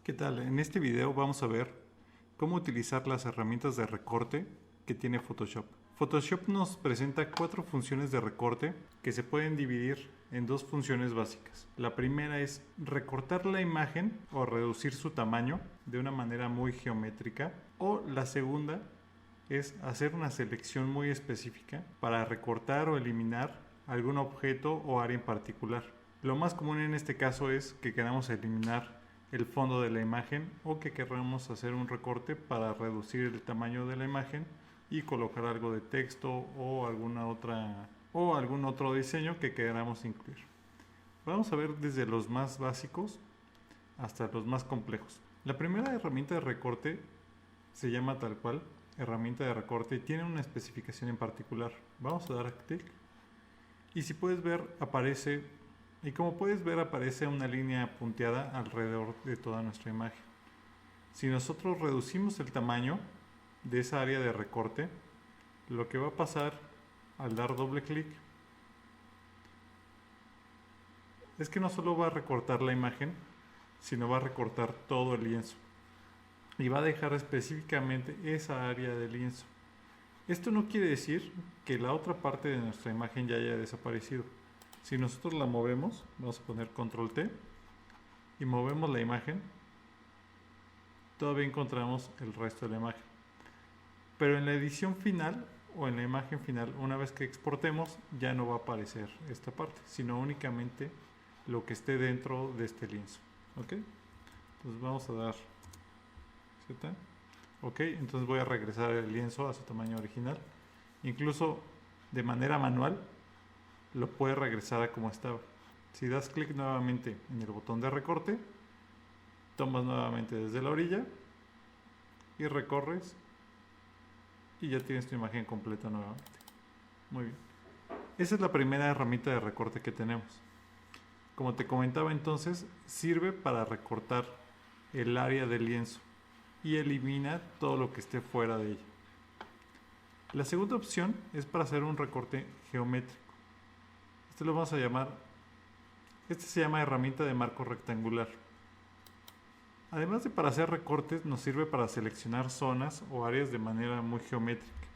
¿Qué tal? En este video vamos a ver cómo utilizar las herramientas de recorte que tiene Photoshop. Photoshop nos presenta 4 funciones de recorte que se pueden dividir en 2 funciones básicas. La primera es recortar la imagen o reducir su tamaño de una manera muy geométrica, o la segunda es hacer una selección muy específica para recortar o eliminar algún objeto o área en particular. Lo más común en este caso es que queramos eliminar el fondo de la imagen o que queramos hacer un recorte para reducir el tamaño de la imagen y colocar algo de texto o algún otro diseño que queramos incluir. Vamos a ver desde los más básicos hasta los más complejos. La primera herramienta de recorte se llama tal cual herramienta de recorte y tiene una especificación en particular. Vamos a dar clic y si puedes ver como puedes ver aparece una línea punteada alrededor de toda nuestra imagen. Si nosotros reducimos el tamaño de esa área de recorte, lo que va a pasar al dar doble clic es que no solo va a recortar la imagen, sino va a recortar todo el lienzo y va a dejar específicamente esa área del lienzo. Esto no quiere decir que la otra parte de nuestra imagen ya haya desaparecido. Si nosotros la movemos, vamos a poner control T y movemos la imagen, todavía encontramos el resto de la imagen. Pero en la edición final o en la imagen final, una vez que exportemos, ya no va a aparecer esta parte, sino únicamente lo que esté dentro de este lienzo. ¿Ok? Entonces vamos a dar Z. Ok, entonces voy a regresar el lienzo a su tamaño original. Incluso de manera manual lo puedes regresar a como estaba. Si das clic nuevamente en el botón de recorte, tomas nuevamente desde la orilla y recorres y ya tienes tu imagen completa nuevamente. Muy bien. Esa es la primera herramienta de recorte que tenemos. Como te comentaba entonces, sirve para recortar el área del lienzo y elimina todo lo que esté fuera de ella. La segunda opción es para hacer un recorte geométrico. Este se llama herramienta de marco rectangular. Además de para hacer recortes, nos sirve para seleccionar zonas o áreas de manera muy geométrica.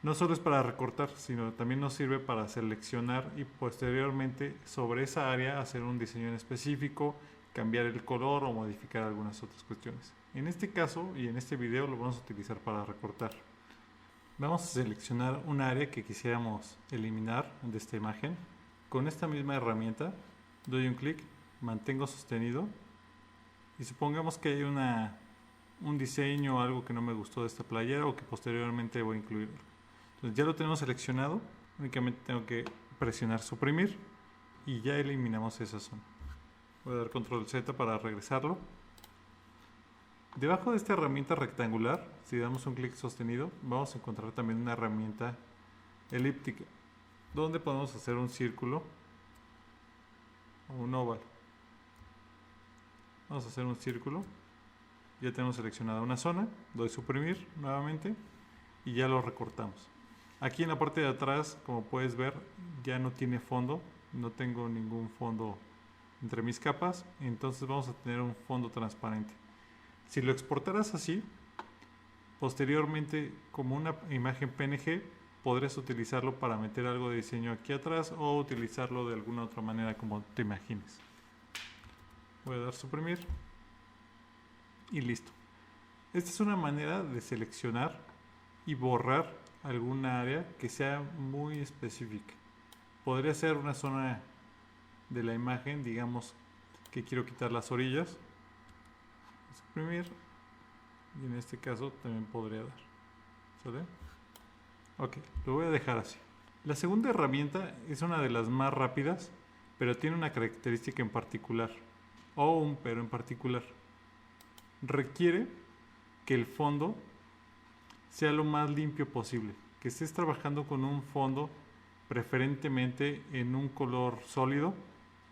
No solo es para recortar, sino también nos sirve para seleccionar y posteriormente sobre esa área hacer un diseño en específico, cambiar el color o modificar algunas otras cuestiones. En este caso y en este video lo vamos a utilizar para recortar. Vamos a seleccionar un área que quisiéramos eliminar de esta imagen. Con esta misma herramienta doy un clic, mantengo sostenido y supongamos que hay un diseño o algo que no me gustó de esta playera o que posteriormente voy a incluir. Entonces ya lo tenemos seleccionado, únicamente tengo que presionar suprimir y ya eliminamos esa zona. Voy a dar control Z para regresarlo. Debajo de esta herramienta rectangular, si damos un clic sostenido, vamos a encontrar también una herramienta elíptica, donde podemos hacer un círculo o un óvalo. Vamos a hacer un círculo. Ya tenemos seleccionada una zona, doy suprimir nuevamente y ya lo recortamos. Aquí en la parte de atrás, como puedes ver, ya no tiene fondo, no tengo ningún fondo entre mis capas, entonces vamos a tener un fondo transparente. Si lo exportaras así, posteriormente como una imagen PNG, podrás utilizarlo para meter algo de diseño aquí atrás o utilizarlo de alguna otra manera como te imagines. Voy a dar suprimir y listo. Esta es una manera de seleccionar y borrar alguna área que sea muy específica. Podría ser una zona de la imagen, digamos que quiero quitar las orillas, suprimir, y en este caso también podría dar. ¿Sale? Ok, lo voy a dejar así. La segunda herramienta es una de las más rápidas, pero tiene una característica en particular, o un pero en particular. Requiere que el fondo sea lo más limpio posible, que estés trabajando con un fondo preferentemente en un color sólido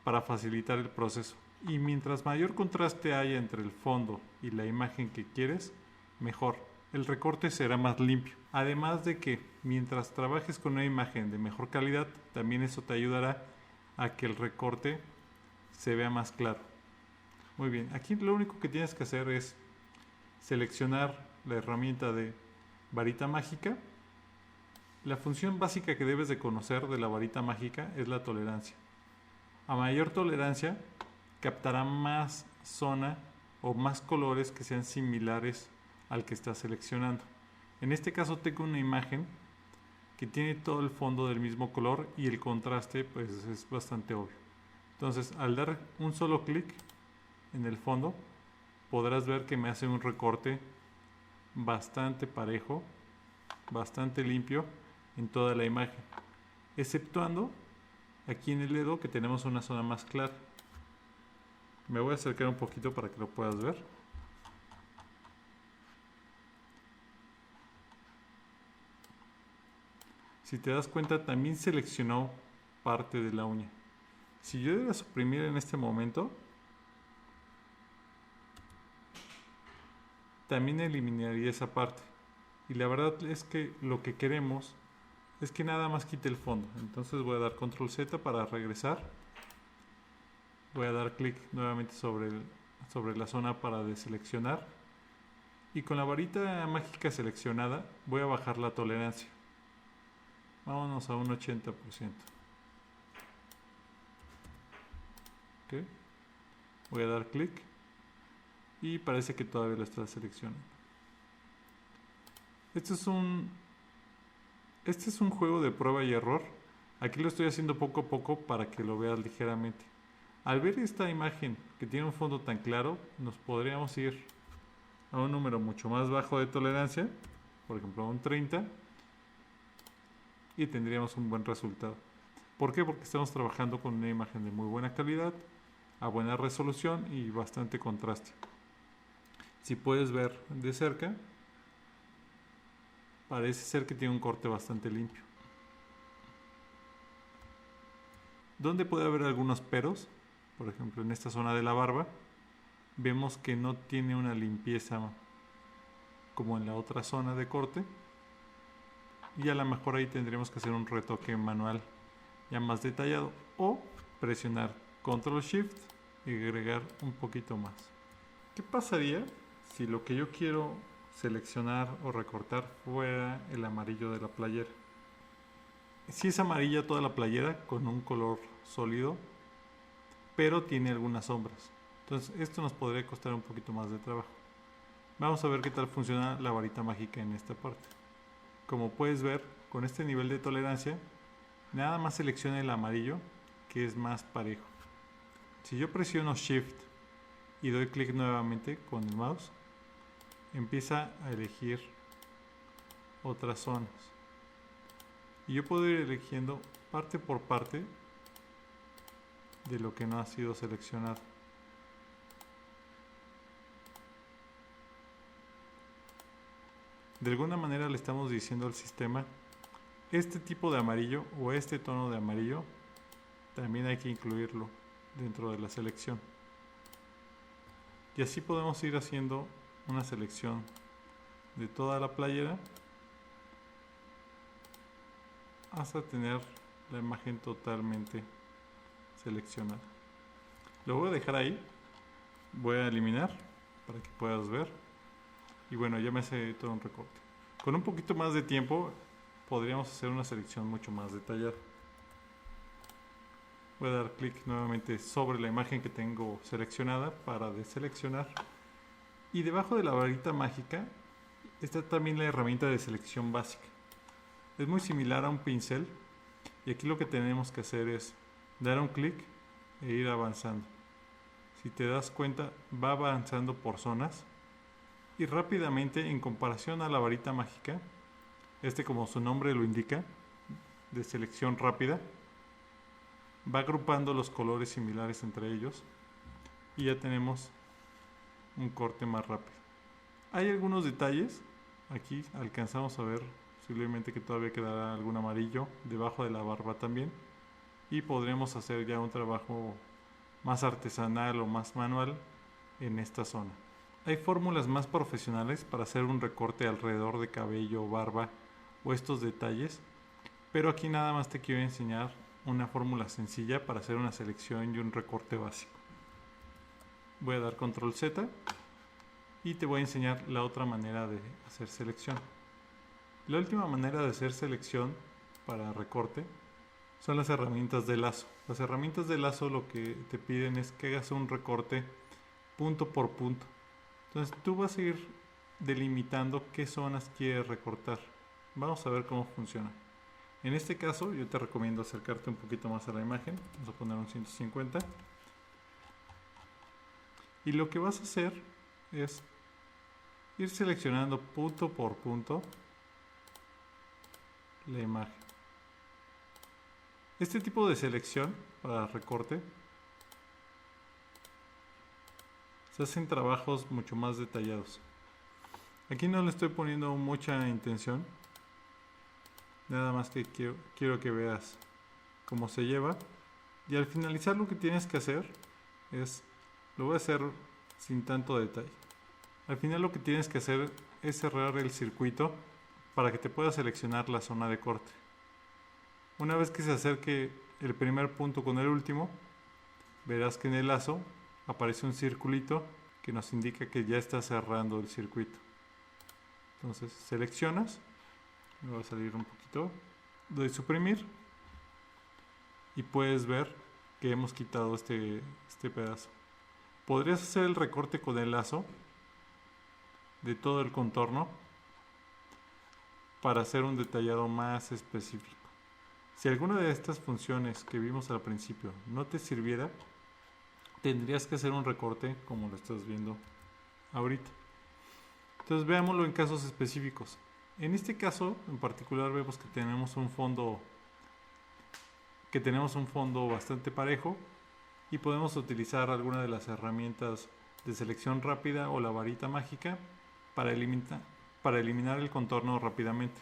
para facilitar el proceso. Y mientras mayor contraste haya entre el fondo y la imagen que quieres, mejor. El recorte será más limpio. Además de que mientras trabajes con una imagen de mejor calidad, también eso te ayudará a que el recorte se vea más claro. Muy bien, aquí lo único que tienes que hacer es seleccionar la herramienta de varita mágica. La función básica que debes de conocer de la varita mágica es la tolerancia. A mayor tolerancia, captará más zona o más colores que sean similares al que estás seleccionando. En este caso tengo una imagen que tiene todo el fondo del mismo color y el contraste pues es bastante obvio. Entonces, al dar un solo clic en el fondo, podrás ver que me hace un recorte bastante parejo, bastante limpio en toda la imagen, exceptuando aquí en el dedo que tenemos una zona más clara. Me voy a acercar un poquito para que lo puedas ver. Si te das cuenta, también seleccionó parte de la uña. Si yo diera suprimir en este momento, también eliminaría esa parte. Y la verdad es que lo que queremos es que nada más quite el fondo. Entonces voy a dar control Z para regresar. Voy a dar clic nuevamente sobre la zona para deseleccionar. Y con la varita mágica seleccionada voy a bajar la tolerancia. Vámonos a un 80%. ¿Okay? Voy a dar clic. Y parece que todavía lo está seleccionando. Este es un juego de prueba y error. Aquí lo estoy haciendo poco a poco para que lo veas ligeramente. Al ver esta imagen que tiene un fondo tan claro, nos podríamos ir a un número mucho más bajo de tolerancia, por ejemplo un 30, y tendríamos un buen resultado. ¿Por qué? Porque estamos trabajando con una imagen de muy buena calidad, a buena resolución y bastante contraste. Si puedes ver de cerca, parece ser que tiene un corte bastante limpio. ¿Dónde puede haber algunos peros? Por ejemplo, en esta zona de la barba, vemos que no tiene una limpieza como en la otra zona de corte. Y a lo mejor ahí tendríamos que hacer un retoque manual ya más detallado. O presionar Control Shift y agregar un poquito más. ¿Qué pasaría si lo que yo quiero seleccionar o recortar fuera el amarillo de la playera? Si es amarilla toda la playera con un color sólido, pero tiene algunas sombras. Entonces esto nos podría costar un poquito más de trabajo. Vamos a ver qué tal funciona la varita mágica en esta parte. Como puedes ver, con este nivel de tolerancia, nada más selecciona el amarillo, que es más parejo. Si yo presiono Shift y doy clic nuevamente con el mouse, empieza a elegir otras zonas. Y yo puedo ir eligiendo parte por parte de lo que no ha sido seleccionado. De alguna manera le estamos diciendo al sistema, este tipo de amarillo o este tono de amarillo también hay que incluirlo dentro de la selección. Y así podemos ir haciendo una selección de toda la playera hasta tener la imagen totalmente seleccionada. Lo voy a dejar ahí, voy a eliminar para que puedas ver. Y bueno, ya me hace todo un recorte. Con un poquito más de tiempo podríamos hacer una selección mucho más detallada. Voy a dar clic nuevamente sobre la imagen que tengo seleccionada para deseleccionar. Y debajo de la varita mágica está también la herramienta de selección básica. Es muy similar a un pincel y aquí lo que tenemos que hacer es dar un clic e ir avanzando. Si te das cuenta, va avanzando por zonas y rápidamente, en comparación a la varita mágica, como su nombre lo indica, de selección rápida, va agrupando los colores similares entre ellos y ya tenemos un corte más rápido. Hay algunos detalles, aquí alcanzamos a ver posiblemente que todavía quedará algún amarillo debajo de la barba también, y podremos hacer ya un trabajo más artesanal o más manual en esta zona. Hay fórmulas más profesionales para hacer un recorte alrededor de cabello, barba o estos detalles, pero aquí nada más te quiero enseñar una fórmula sencilla para hacer una selección y un recorte básico. Voy a dar control Z y te voy a enseñar la otra manera de hacer selección. La última manera de hacer selección para recorte son las herramientas de lazo. Las herramientas de lazo lo que te piden es que hagas un recorte punto por punto. Entonces tú vas a ir delimitando qué zonas quieres recortar. Vamos a ver cómo funciona. En este caso yo te recomiendo acercarte un poquito más a la imagen. Vamos a poner un 150. Y lo que vas a hacer es ir seleccionando punto por punto la imagen. Este tipo de selección para recorte se hacen trabajos mucho más detallados. Aquí no le estoy poniendo mucha intención, nada más que quiero que veas cómo se lleva. Y al finalizar lo que tienes que hacer es, lo voy a hacer sin tanto detalle. Al final lo que tienes que hacer es cerrar el circuito para que te pueda seleccionar la zona de corte. Una vez que se acerque el primer punto con el último, verás que en el lazo aparece un circulito que nos indica que ya está cerrando el circuito. Entonces seleccionas, me va a salir un poquito, doy suprimir y puedes ver que hemos quitado este pedazo. Podrías hacer el recorte con el lazo de todo el contorno para hacer un detallado más específico. Si alguna de estas funciones que vimos al principio no te sirviera, tendrías que hacer un recorte como lo estás viendo ahorita. Entonces veámoslo en casos específicos. En este caso en particular vemos que tenemos un fondo bastante parejo y podemos utilizar alguna de las herramientas de selección rápida o la varita mágica para eliminar el contorno rápidamente.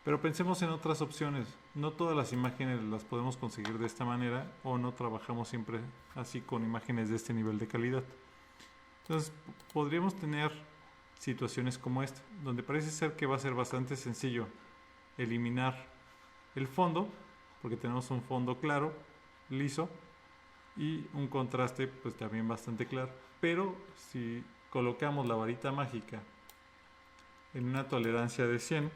Pero pensemos en otras opciones. No todas las imágenes las podemos conseguir de esta manera o no trabajamos siempre así con imágenes de este nivel de calidad. Entonces podríamos tener situaciones como esta, donde parece ser que va a ser bastante sencillo eliminar el fondo, porque tenemos un fondo claro, liso, y un contraste pues también bastante claro. Pero si colocamos la varita mágica en una tolerancia de 100,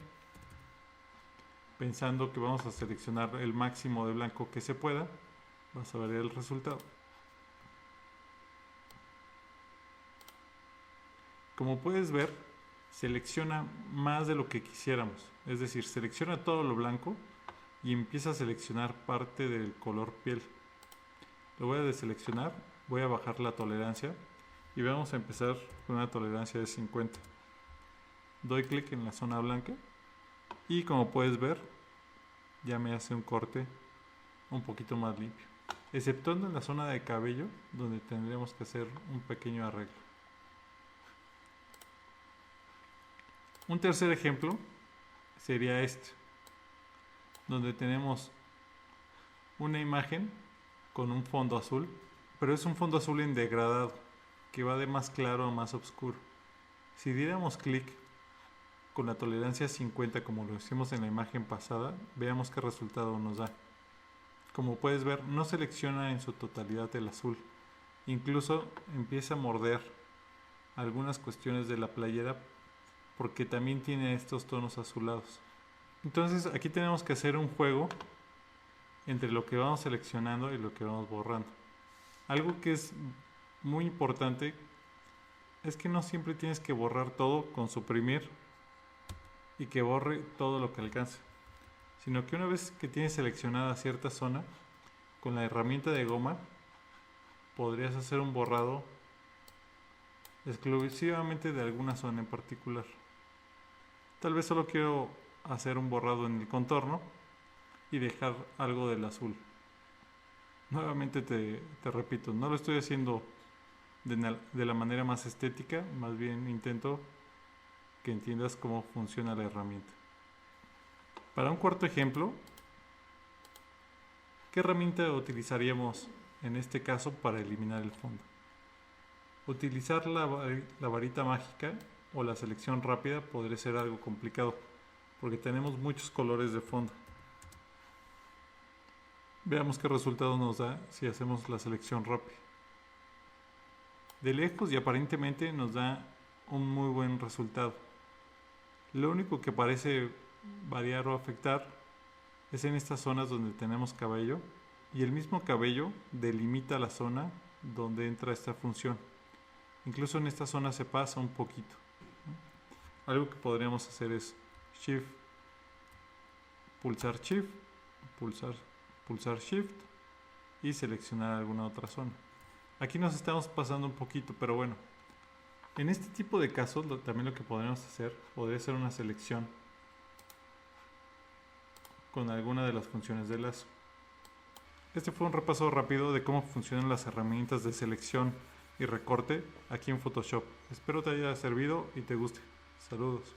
pensando que vamos a seleccionar el máximo de blanco que se pueda, vas a ver el resultado. Como puedes ver, selecciona más de lo que quisiéramos, es decir, selecciona todo lo blanco y empieza a seleccionar parte del color piel. Lo voy a deseleccionar, voy a bajar la tolerancia y vamos a empezar con una tolerancia de 50. Doy clic en la zona blanca y como puedes ver ya me hace un corte un poquito más limpio, exceptuando en la zona de cabello donde tendremos que hacer un pequeño arreglo. Un tercer ejemplo sería este, donde tenemos una imagen con un fondo azul, pero es un fondo azul en degradado que va de más claro a más oscuro. Si diéramos clic con la tolerancia 50 como lo hicimos en la imagen pasada, veamos qué resultado nos da. Como puedes ver, no selecciona en su totalidad el azul, incluso empieza a morder algunas cuestiones de la playera porque también tiene estos tonos azulados. Entonces aquí tenemos que hacer un juego entre lo que vamos seleccionando y lo que vamos borrando. Algo que es muy importante es que no siempre tienes que borrar todo con suprimir y que borre todo lo que alcance, sino que una vez que tienes seleccionada cierta zona, con la herramienta de goma podrías hacer un borrado exclusivamente de alguna zona en particular. Tal vez solo quiero hacer un borrado en el contorno y dejar algo del azul. Nuevamente te repito, no lo estoy haciendo de la manera más estética, más bien intento que entiendas cómo funciona la herramienta. Para un cuarto ejemplo, ¿qué herramienta utilizaríamos en este caso para eliminar el fondo? Utilizar la varita mágica o la selección rápida podría ser algo complicado, porque tenemos muchos colores de fondo. Veamos qué resultado nos da si hacemos la selección rápida. de lejos y aparentemente nos da un muy buen resultado. Lo único que parece variar o afectar es en estas zonas donde tenemos cabello, y el mismo cabello delimita la zona donde entra esta función. Incluso en esta zona se pasa un poquito. Algo que podríamos hacer es Shift, pulsar Shift, pulsar Shift y seleccionar alguna otra zona. Aquí nos estamos pasando un poquito, pero bueno. En este tipo de casos también lo que podríamos hacer podría ser una selección con alguna de las funciones de lazo. Este fue un repaso rápido de cómo funcionan las herramientas de selección y recorte aquí en Photoshop. Espero te haya servido y te guste. Saludos.